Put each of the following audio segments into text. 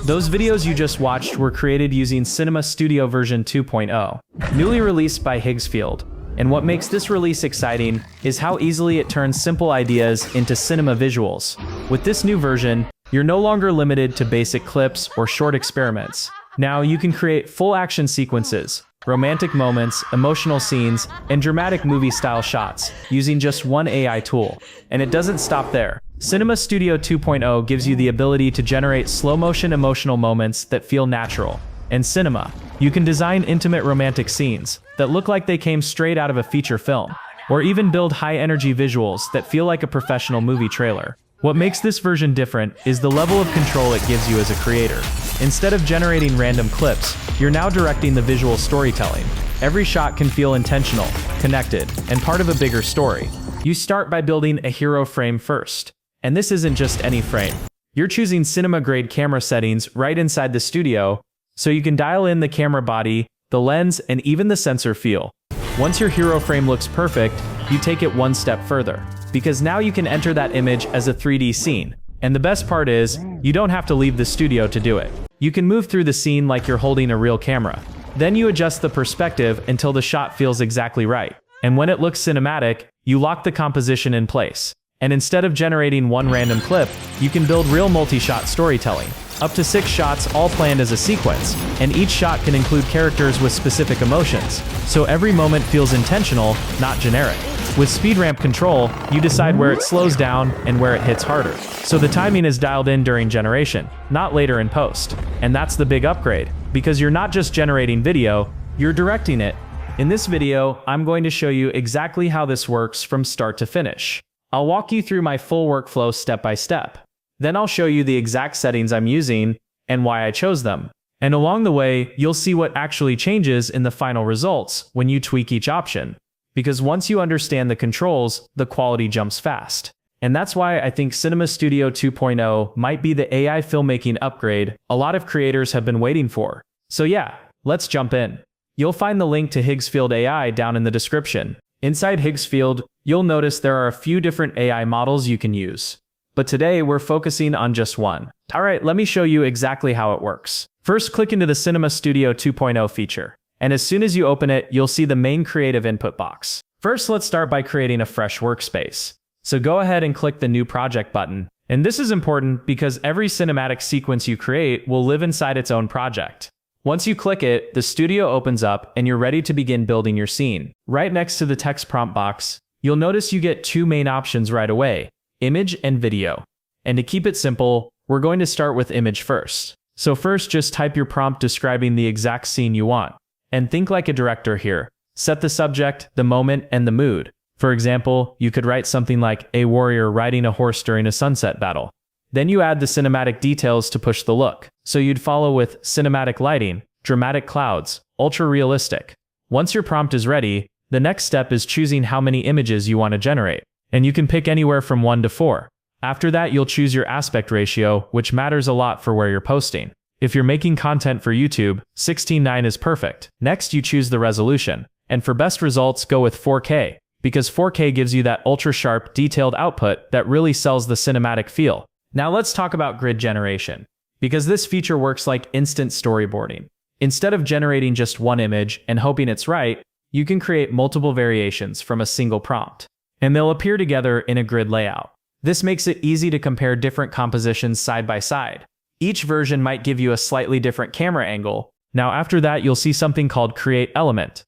Those videos you just watched were created using Cinema Studio version 2.0, newly released by Higgsfield. And what makes this release exciting is how easily it turns simple ideas into cinema visuals. With this new version, you're no longer limited to basic clips or short experiments. Now you can create full action sequences, romantic moments, emotional scenes, and dramatic movie-style shots using just one AI tool. And it doesn't stop there. Cinema Studio 2.0 gives you the ability to generate slow-motion emotional moments that feel natural. In cinema, you can design intimate romantic scenes that look like they came straight out of a feature film, or even build high-energy visuals that feel like a professional movie trailer. What makes this version different is the level of control it gives you as a creator. Instead of generating random clips, you're now directing the visual storytelling. Every shot can feel intentional, connected, and part of a bigger story. You start by building a hero frame first. And this isn't just any frame. You're choosing cinema-grade camera settings right inside the studio, so you can dial in the camera body, the lens, and even the sensor feel. Once your hero frame looks perfect, you take it one step further, because now you can enter that image as a 3D scene. And the best part is, you don't have to leave the studio to do it. You can move through the scene like you're holding a real camera. Then you adjust the perspective until the shot feels exactly right. And when it looks cinematic, you lock the composition in place. And instead of generating one random clip, you can build real multi-shot storytelling. Up to 6 shots all planned as a sequence, and each shot can include characters with specific emotions, so every moment feels intentional, not generic. With speed ramp control, you decide where it slows down and where it hits harder. So the timing is dialed in during generation, not later in post. And that's the big upgrade, because you're not just generating video, you're directing it. In this video, I'm going to show you exactly how this works from start to finish. I'll walk you through my full workflow step by step. Then I'll show you the exact settings I'm using and why I chose them. And along the way, you'll see what actually changes in the final results when you tweak each option. Because once you understand the controls, the quality jumps fast. And that's why I think Cinema Studio 2.0 might be the AI filmmaking upgrade a lot of creators have been waiting for. So yeah, let's jump in. You'll find the link to Higgsfield AI down in the description. Inside Higgsfield, you'll notice there are a few different AI models you can use. But today we're focusing on just one. Alright, let me show you exactly how it works. First, click into the Cinema Studio 2.0 feature. And as soon as you open it, you'll see the main creative input box. First, let's start by creating a fresh workspace. So go ahead and click the New Project button. And this is important because every cinematic sequence you create will live inside its own project. Once you click it, the studio opens up and you're ready to begin building your scene. Right next to the text prompt box, you'll notice you get 2 main options right away: image and video. And to keep it simple, we're going to start with image first. So first, just type your prompt describing the exact scene you want. And think like a director here. Set the subject, the moment, and the mood. For example, you could write something like a warrior riding a horse during a sunset battle. Then you add the cinematic details to push the look. So you'd follow with cinematic lighting, dramatic clouds, ultra-realistic. Once your prompt is ready, the next step is choosing how many images you want to generate. And you can pick anywhere from 1 to 4. After that, you'll choose your aspect ratio, which matters a lot for where you're posting. If you're making content for YouTube, 16:9 is perfect. Next, you choose the resolution. And for best results, go with 4K, because 4K gives you that ultra-sharp, detailed output that really sells the cinematic feel. Now let's talk about grid generation, because this feature works like instant storyboarding. Instead of generating just one image and hoping it's right, you can create multiple variations from a single prompt, and they'll appear together in a grid layout. This makes it easy to compare different compositions side by side. Each version might give you a slightly different camera angle. Now after that, you'll see something called Create Element.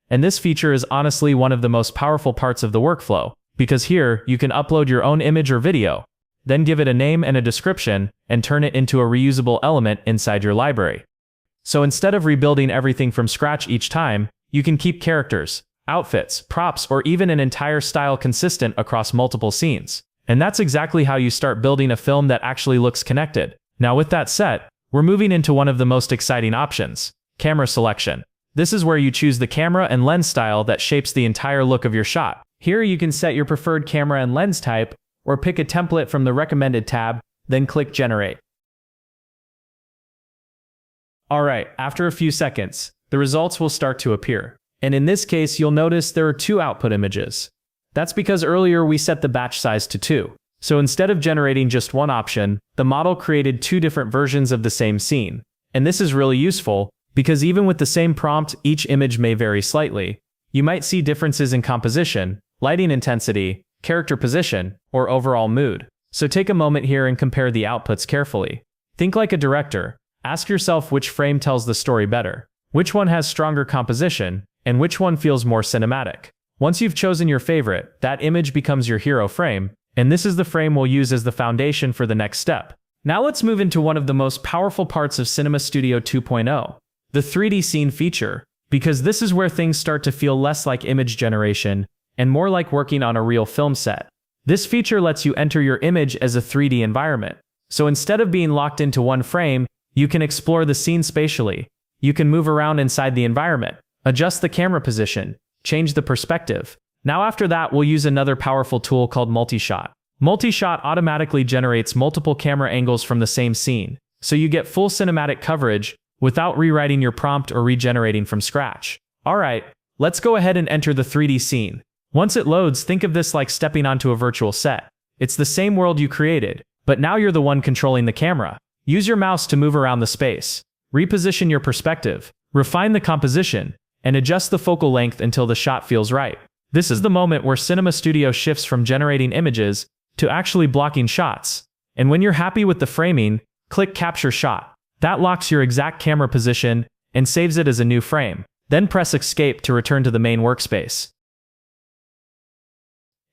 And this feature is honestly one of the most powerful parts of the workflow, because here you can upload your own image or video, then give it a name and a description, and turn it into a reusable element inside your library. So instead of rebuilding everything from scratch each time, you can keep characters, outfits, props, or even an entire style consistent across multiple scenes. And that's exactly how you start building a film that actually looks connected. Now with that set, we're moving into one of the most exciting options: camera selection. This is where you choose the camera and lens style that shapes the entire look of your shot. Here you can set your preferred camera and lens type, or pick a template from the recommended tab, then click Generate. Alright, after a few seconds, the results will start to appear. And in this case, you'll notice there are 2 output images. That's because earlier we set the batch size to 2. So instead of generating just one option, the model created two different versions of the same scene. And this is really useful, because even with the same prompt, each image may vary slightly. You might see differences in composition, lighting intensity, character position, or overall mood. So take a moment here and compare the outputs carefully. Think like a director. Ask yourself which frame tells the story better, which one has stronger composition, and which one feels more cinematic. Once you've chosen your favorite, that image becomes your hero frame, and this is the frame we'll use as the foundation for the next step. Now let's move into one of the most powerful parts of Cinema Studio 2.0, the 3D scene feature, because this is where things start to feel less like image generation and more like working on a real film set. This feature lets you enter your image as a 3D environment. So instead of being locked into one frame, you can explore the scene spatially. You can move around inside the environment, adjust the camera position, change the perspective. Now after that, we'll use another powerful tool called multi-shot. Multi-shot automatically generates multiple camera angles from the same scene, so you get full cinematic coverage without rewriting your prompt or regenerating from scratch. Alright, let's go ahead and enter the 3D scene. Once it loads, think of this like stepping onto a virtual set. It's the same world you created, but now you're the one controlling the camera. Use your mouse to move around the space. Reposition your perspective, refine the composition, and adjust the focal length until the shot feels right. This is the moment where Cinema Studio shifts from generating images to actually blocking shots. And when you're happy with the framing, click Capture Shot. That locks your exact camera position and saves it as a new frame. Then press Escape to return to the main workspace.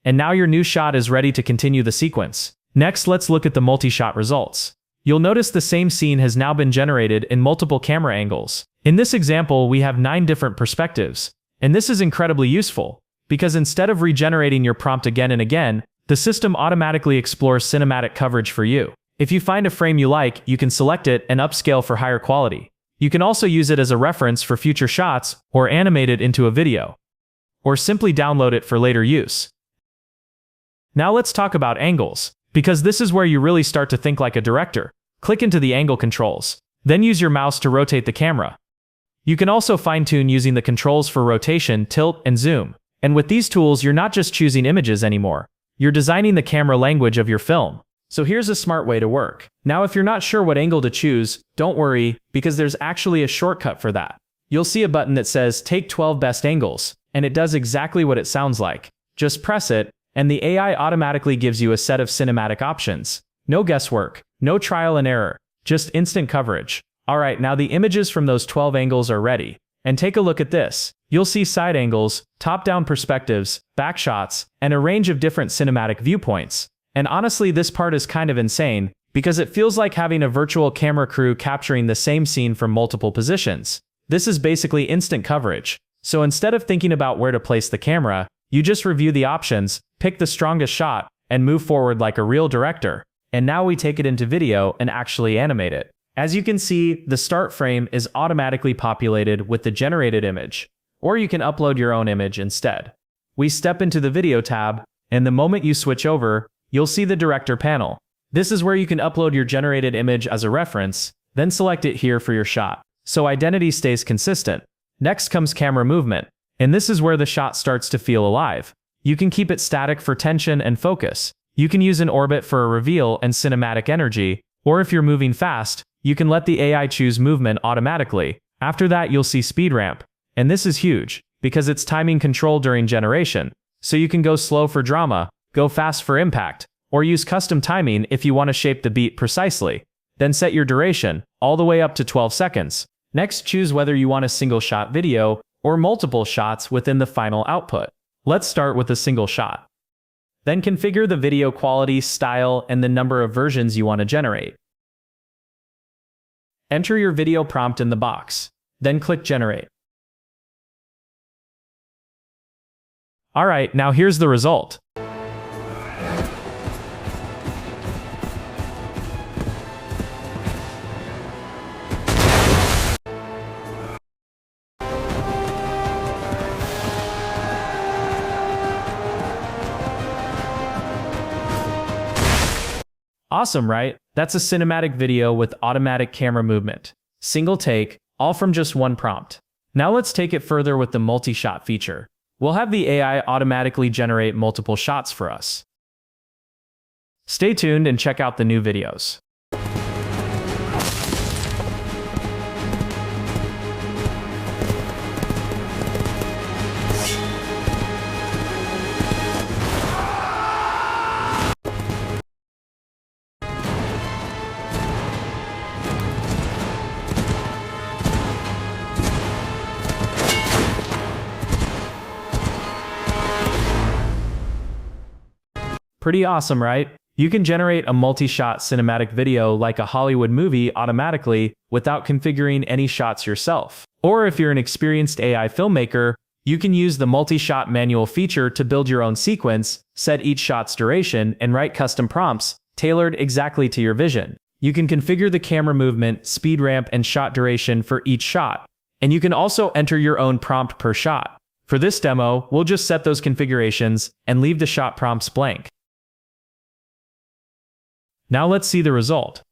And now your new shot is ready to continue the sequence. Next, let's look at the multi-shot results. You'll notice the same scene has now been generated in multiple camera angles. In this example, we have 9 different perspectives. And this is incredibly useful, because instead of regenerating your prompt again and again, the system automatically explores cinematic coverage for you. If you find a frame you like, you can select it and upscale for higher quality. You can also use it as a reference for future shots, or animate it into a video, or simply download it for later use. Now let's talk about angles, because this is where you really start to think like a director. Click into the angle controls, then use your mouse to rotate the camera. You can also fine-tune using the controls for rotation, tilt, and zoom. And with these tools, you're not just choosing images anymore. You're designing the camera language of your film. So here's a smart way to work. Now if you're not sure what angle to choose, don't worry, because there's actually a shortcut for that. You'll see a button that says Take 12 Best Angles, and it does exactly what it sounds like. Just press it, and the AI automatically gives you a set of cinematic options. No guesswork, no trial and error, just instant coverage. Alright, now the images from those 12 angles are ready. And take a look at this. You'll see side angles, top-down perspectives, back shots, and a range of different cinematic viewpoints. And honestly, this part is kind of insane, because it feels like having a virtual camera crew capturing the same scene from multiple positions. This is basically instant coverage. So instead of thinking about where to place the camera, you just review the options, pick the strongest shot, and move forward like a real director. And now we take it into video and actually animate it. As you can see, the start frame is automatically populated with the generated image, or you can upload your own image instead. We step into the video tab, and the moment you switch over, you'll see the director panel. This is where you can upload your generated image as a reference, then select it here for your shot, so identity stays consistent. Next comes camera movement, and this is where the shot starts to feel alive. You can keep it static for tension and focus. You can use an orbit for a reveal and cinematic energy, or if you're moving fast, you can let the AI choose movement automatically. After that, you'll see speed ramp, and this is huge, because it's timing control during generation. So you can go slow for drama, go fast for impact, or use custom timing if you want to shape the beat precisely. Then set your duration, all the way up to 12 seconds. Next, choose whether you want a single shot video or multiple shots within the final output. Let's start with a single shot. Then configure the video quality, style, and the number of versions you want to generate. Enter your video prompt in the box, then click Generate. Alright, now here's the result. Awesome, right? That's a cinematic video with automatic camera movement. Single take, all from just one prompt. Now let's take it further with the multi-shot feature. We'll have the AI automatically generate multiple shots for us. Stay tuned and check out the new videos. Pretty awesome, right? You can generate a multi-shot cinematic video like a Hollywood movie automatically without configuring any shots yourself. Or if you're an experienced AI filmmaker, you can use the multi-shot manual feature to build your own sequence, set each shot's duration, and write custom prompts tailored exactly to your vision. You can configure the camera movement, speed ramp, and shot duration for each shot. And you can also enter your own prompt per shot. For this demo, we'll just set those configurations and leave the shot prompts blank. Now let's see the result.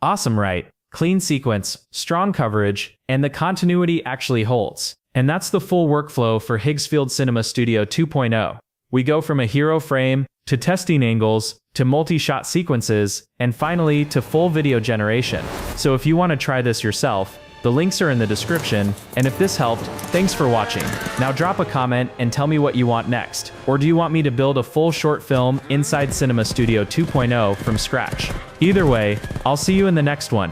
Awesome, right? Clean sequence, strong coverage, and the continuity actually holds. And that's the full workflow for Higgsfield Cinema Studio 2.0. We go from a hero frame, to testing angles, to multi-shot sequences, and finally to full video generation. So if you want to try this yourself, the links are in the description, and if this helped, thanks for watching. Now drop a comment and tell me what you want next. Or do you want me to build a full short film inside Cinema Studio 2.0 from scratch? Either way, I'll see you in the next one.